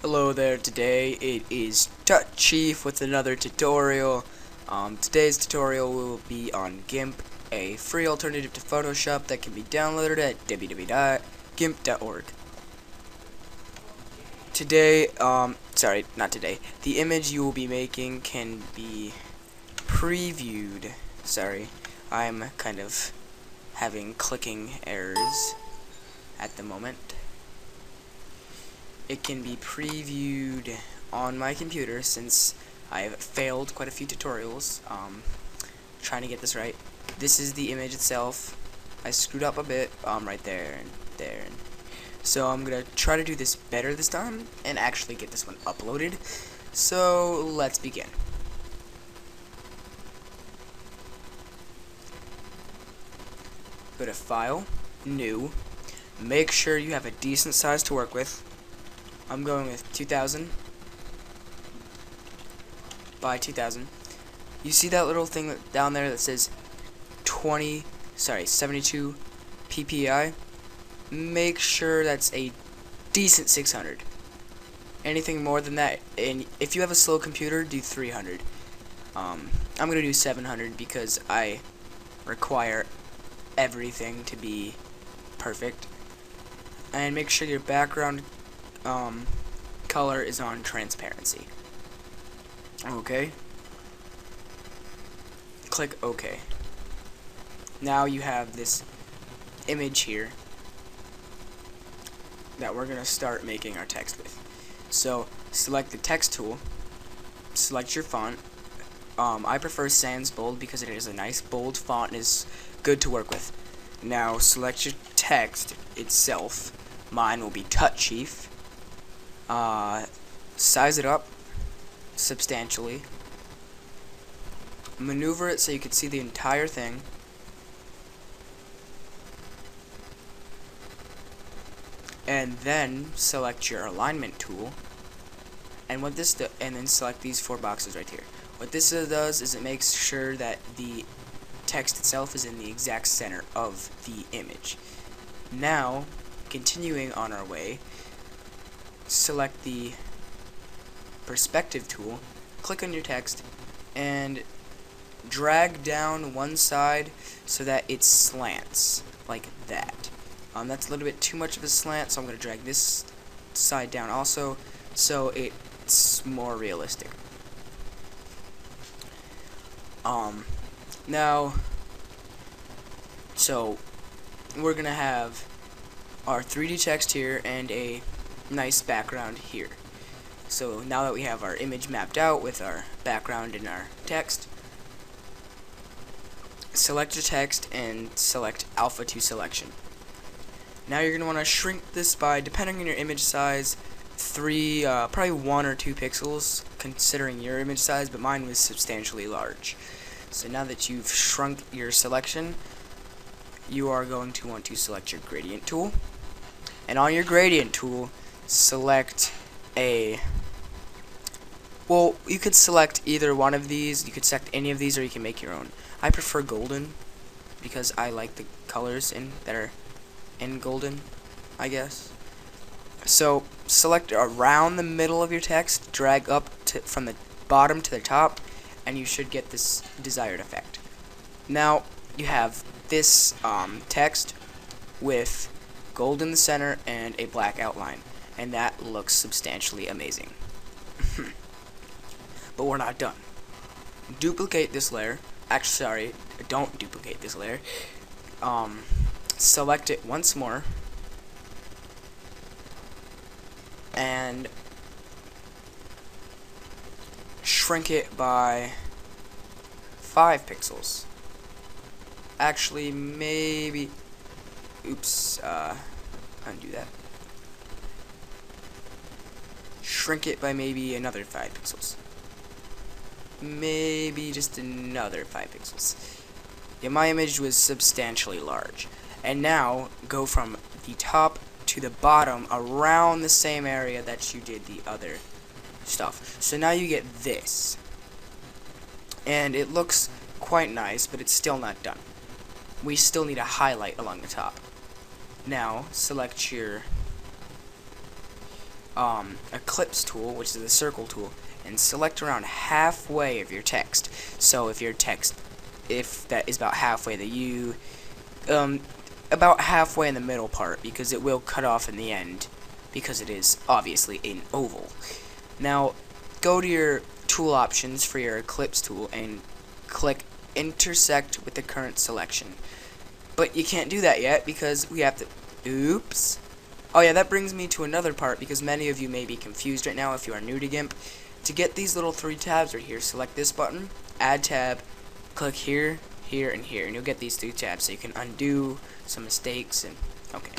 Hello there, today it is Chief with another tutorial. Today's tutorial will be on GIMP, a free alternative to Photoshop that can be downloaded at www.gimp.org. Today, sorry, not today, the image you will be making can be previewed. Sorry, I'm kind of having clicking errors at the moment. It can be previewed on my computer since I've failed quite a few tutorials trying to get this right. This is the image itself. I screwed up a bit right there and there. So I'm gonna try to do this better this time and actually get this one uploaded. So let's begin. Go to File, New. Make sure you have a decent size to work with. I'm going with 2000 by 2000. You see that little thing down there that says 72 ppi? Make sure that's a decent 600. Anything more than that, and if you have a slow computer, do 300. I'm gonna do 700 because I require everything to be perfect. And make sure your background color is on transparency. Okay. Click OK. Now you have this image here that we're gonna start making our text with. So select the text tool, select your font. I prefer sans bold because it is a nice bold font and is good to work with. Now select your text itself. Mine will be Chief. Size it up substantially. Maneuver it so you can see the entire thing. And then select your alignment tool. And what this and then select these four boxes right here. What this does is it makes sure that the text itself is in the exact center of the image. Now, continuing on our way, select the perspective tool, click on your text, and drag down one side so that it slants like that. That's a little bit too much of a slant, so I'm going to drag this side down also so it's more realistic. Now, so we're going to have our 3D text here and a nice background here. So now that we have our image mapped out with our background and our text, select your text and select alpha to selection. Now you're going to want to shrink this by, depending on your image size, probably 1 or 2 pixels considering your image size, but mine was substantially large. So now that you've shrunk your selection, you are going to want to select your gradient tool. And on your gradient tool, select well, you could select either one of these, you could select any of these, or you can make your own. I prefer golden because I like the colors that are in golden, I guess. So select around the middle of your text, drag up from the bottom to the top, and you should get this desired effect. Now you have this text with gold in the center and a black outline, and that looks substantially amazing. But we're not done. Duplicate this layer. Actually, sorry, don't duplicate this layer. Select it once more and shrink it by 5 pixels. Actually, maybe, oops, undo that. Shrink it by maybe another 5 pixels. Maybe just another 5 pixels. Yeah, my image was substantially large. And now, go from the top to the bottom around the same area that you did the other stuff. So now you get this. And it looks quite nice, but it's still not done. We still need a highlight along the top. Now, select your ellipse tool, which is the circle tool, and select around halfway of your text. So if your text, if that is about halfway, that you about halfway in the middle part, because it will cut off in the end, because it is obviously an oval. Now go to your tool options for your ellipse tool and click intersect with the current selection. But you can't do that yet because we have to, oops. Oh yeah, that brings me to another part, because many of you may be confused right now if you are new to GIMP. To get these little 3 tabs right here, select this button, add tab, click here, here, and here, and you'll get these 3 tabs so you can undo some mistakes. And okay,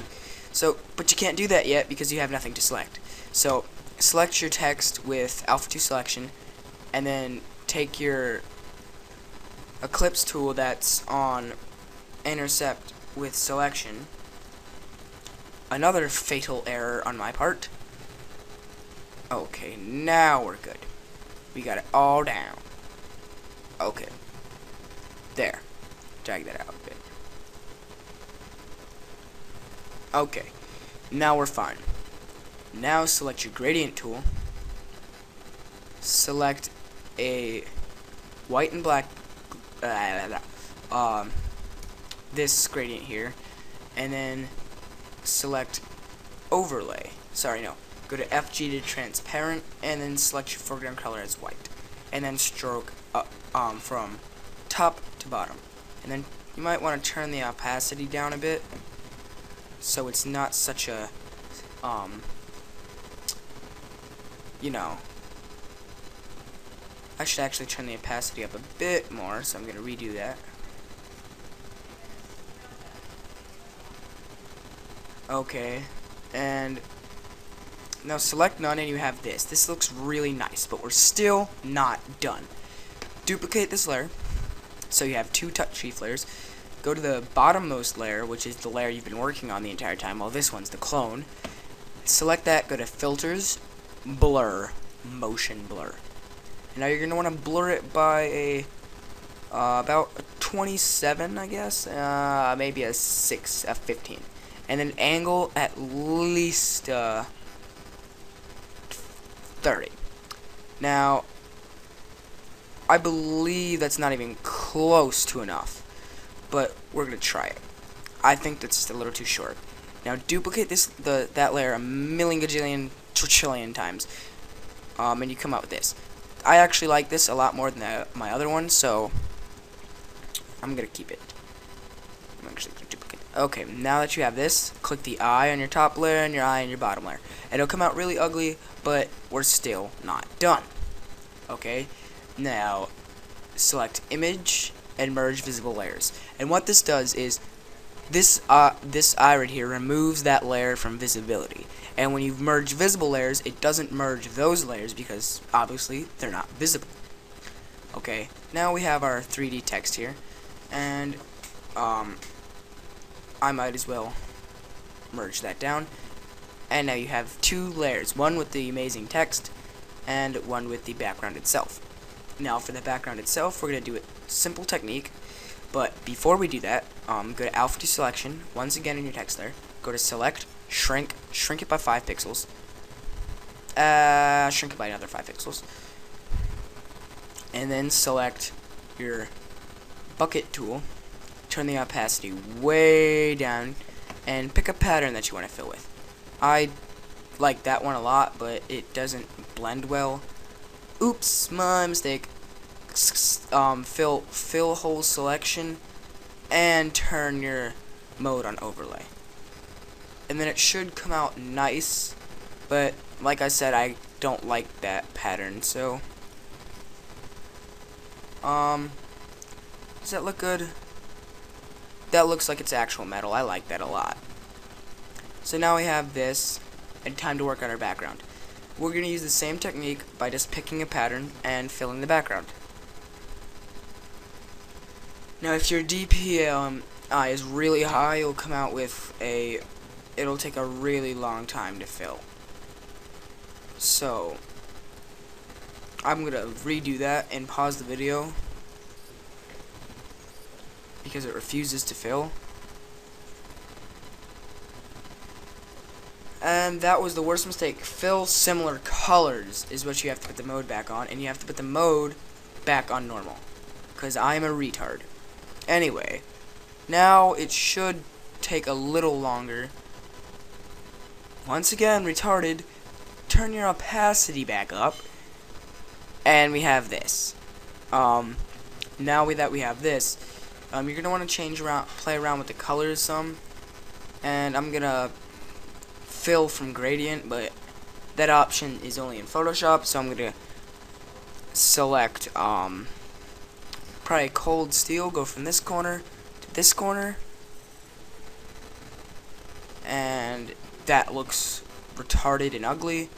so but you can't do that yet because you have nothing to select. So select your text with Alpha 2 selection, and then take your ellipse tool that's on intercept with selection. Another fatal error on my part. Okay, now we're good. We got it all down. Okay. There. Drag that out a bit. Okay. Now we're fine. Now select your gradient tool. Select a white and black this gradient here, and then select overlay. Sorry, no. Go to FG to transparent, and then select your foreground color as white, and then stroke up from top to bottom. And then you might want to turn the opacity down a bit, so it's not such a you know. I should actually turn the opacity up a bit more, so I'm going to redo that. Okay, and now select none, and you have this. This looks really nice, but we're still not done. Duplicate this layer, so you have 2 touch sheaf layers. Go to the bottommost layer, which is the layer you've been working on the entire time, while this one's the clone. Select that, go to filters, blur, motion blur. Now you're going to want to blur it by a about a 27, I guess, maybe a 15, and then angle at least 30. Now I believe that's not even close to enough, but we're going to try it. I think that's just a little too short. Now duplicate that layer a million gajillion trillion times, and you come out with this. I actually like this a lot more than my other one, so I'm gonna keep it. I'm actually gonna duplicate it. Okay, now that you have this, click the eye on your top layer and your eye on your bottom layer. It'll come out really ugly, but we're still not done. Okay, now select image and merge visible layers. And what this does is this eye right here removes that layer from visibility. And when you merge visible layers, it doesn't merge those layers because obviously they're not visible. Okay, now we have our 3D text here, and I might as well merge that down. And now you have 2 layers, one with the amazing text and one with the background itself. Now for the background itself, we're going to do a simple technique, but before we do that, go to Alpha 2 selection, once again in your text layer, go to select, shrink it by 5 pixels, shrink it by another 5 pixels, and then select your bucket tool, turn the opacity way down, and pick a pattern that you want to fill with. I like that one a lot, but it doesn't blend well. Oops, my mistake. Fill whole selection, and turn your mode on overlay. And then it should come out nice, but like I said, I don't like that pattern, so does that look good? That looks like it's actual metal. I like that a lot. So now we have this, and time to work on our background. We're going to use the same technique by just picking a pattern and filling the background. Now if your DPI is really high, you'll come out with it'll take a really long time to fill. So I'm gonna redo that and pause the video because it refuses to fill. And that was the worst mistake. Fill similar colors is what you have to put the mode back on, and you have to put the mode back on normal, because I'm a retard. Anyway, now it should take a little longer. Once again, retarded, turn your opacity back up, and we have this. Now that we have this, you're going to want to play around with the colors some, and I'm going to fill from gradient, but that option is only in Photoshop, so I'm going to select probably cold steel, go from this corner to this corner, and that looks retarded and ugly.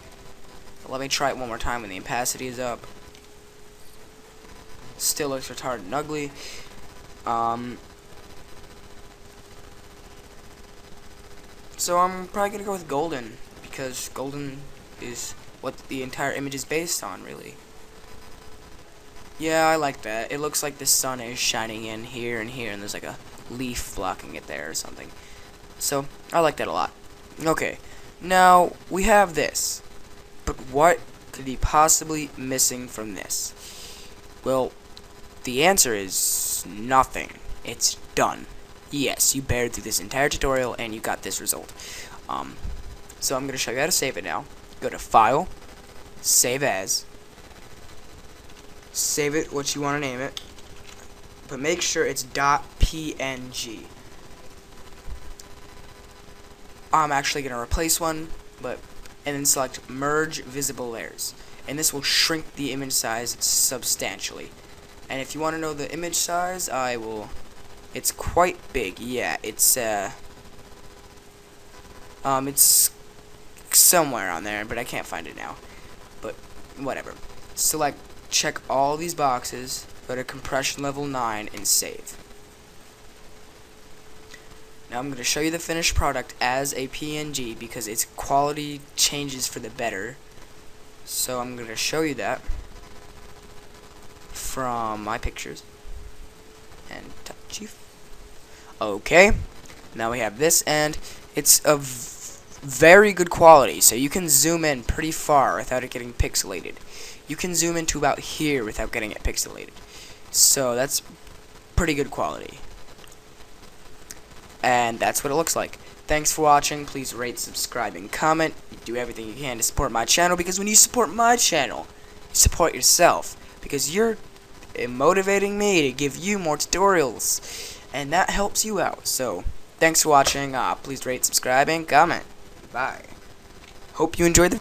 Let me try it one more time when the opacity is up. Still looks retarded and ugly. So I'm probably gonna go with golden, because golden is what the entire image is based on, really. Yeah, I like that. It looks like the sun is shining in here and here, and there's like a leaf blocking it there or something. So I like that a lot. Okay, now we have this, but what could be possibly missing from this? Well, the answer is nothing. It's done. Yes, you bared through this entire tutorial and you got this result. So I'm going to show you how to save it now. Go to File, Save As, save it what you want to name it, but make sure it's .png. I'm actually going to replace one, and then select Merge Visible Layers, and this will shrink the image size substantially. And if you want to know the image size, it's quite big. Yeah, it's somewhere on there, but I can't find it now. But whatever. Check all these boxes, go to compression level 9 and save. Now I'm going to show you the finished product as a PNG because its quality changes for the better. So I'm going to show you that from my pictures. And touch you. Okay, now we have this, and it's of very good quality, so you can zoom in pretty far without it getting pixelated. You can zoom into about here without getting it pixelated. So that's pretty good quality. And that's what it looks like. Thanks for watching. Please rate, subscribe, and comment. Do everything you can to support my channel, because when you support my channel, you support yourself, because you're motivating me to give you more tutorials, and that helps you out. So thanks for watching. Please rate, subscribe, and comment. Bye. Hope you enjoyed the